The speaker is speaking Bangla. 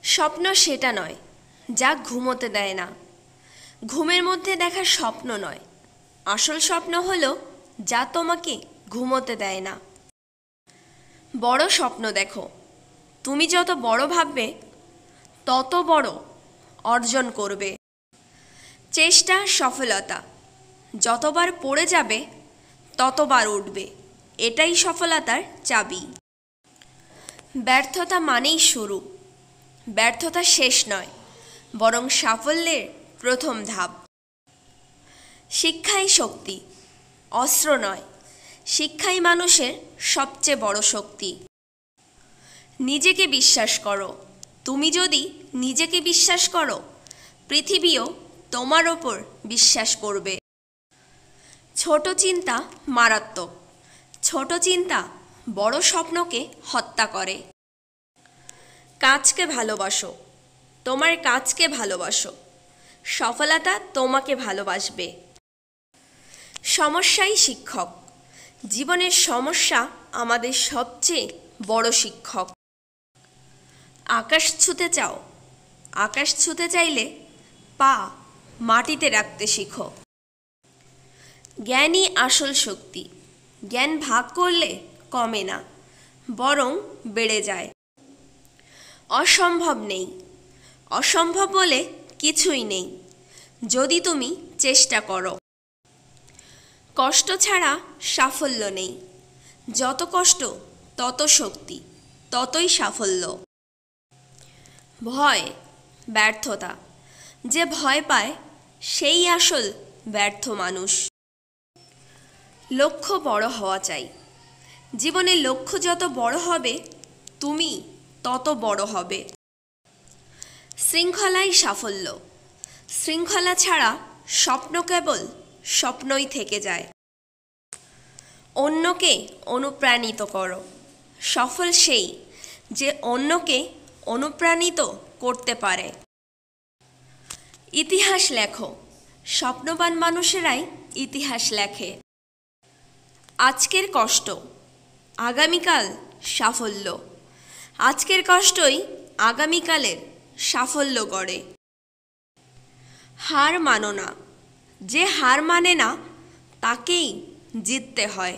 স্বপ্ন সেটা নয় যা ঘুমোতে দেয় না। ঘুমের মধ্যে দেখা স্বপ্ন নয়, আসল স্বপ্ন হলো যা তোমাকে ঘুমোতে দেয় না। বড় স্বপ্ন দেখো। তুমি যত বড় ভাববে তত বড় অর্জন করবে। চেষ্টা সফলতা। যতবার পড়ে যাবে ততবার উঠবে, এটাই সফলতার চাবি। ব্যর্থতা মানেই শুরু। ব্যর্থতা শেষ নয়, বরং সাফল্যের প্রথম ধাপ। শিক্ষাই শক্তি, অস্ত্র নয়। শিক্ষাই মানুষের সবচেয়ে বড় শক্তি। নিজেকে বিশ্বাস করো। তুমি যদি নিজেকে বিশ্বাস করো, পৃথিবীও তোমার ওপর বিশ্বাস করবে। ছোট চিন্তা মারাত্মক। ছোট চিন্তা বড় স্বপ্নকে হত্যা করে। কাজকে ভালোবাসো। তোমার কাজকে ভালোবাসো, সফলতা তোমাকে ভালোবাসবে। সমস্যাই শিক্ষক। জীবনের সমস্যা আমাদের সবচেয়ে বড় শিক্ষক। আকাশ ছুঁতে চাও। আকাশ ছুঁতে চাইলে পা মাটিতে রাখতে শিখো। জ্ঞানই আসল শক্তি। জ্ঞান ভাগ করলে কমে না, বরং বেড়ে যায়। অসম্ভব নেই। অসম্ভব বলে কিছুই নেই, যদি তুমি চেষ্টা করো। কষ্ট ছাড়া সাফল্য নেই। যত কষ্ট তত শক্তি, ততই সাফল্য। ভয় ব্যর্থতা। যে ভয় পায় সেই আসল ব্যর্থ মানুষ। লক্ষ্য বড় হওয়া চাই। জীবনের লক্ষ্য যত বড় হবে তুমি তত বড় হবে। শৃঙ্খলাই সাফল্য। শৃঙ্খলা ছাড়া স্বপ্ন কেবল স্বপ্নই থেকে যায়। অন্যকে অনুপ্রাণিত করো। সফল সেই যে অন্যকে অনুপ্রাণিত করতে পারে। ইতিহাস লেখো। স্বপ্নবান মানুষেরাই ইতিহাস লেখে। আজকের কষ্ট, আগামীকাল সাফল্য। আজকের কষ্টই আগামীকালের সাফল্য গড়ে। হার মানো না। যে হার মানে না তাকেই জিততে হয়।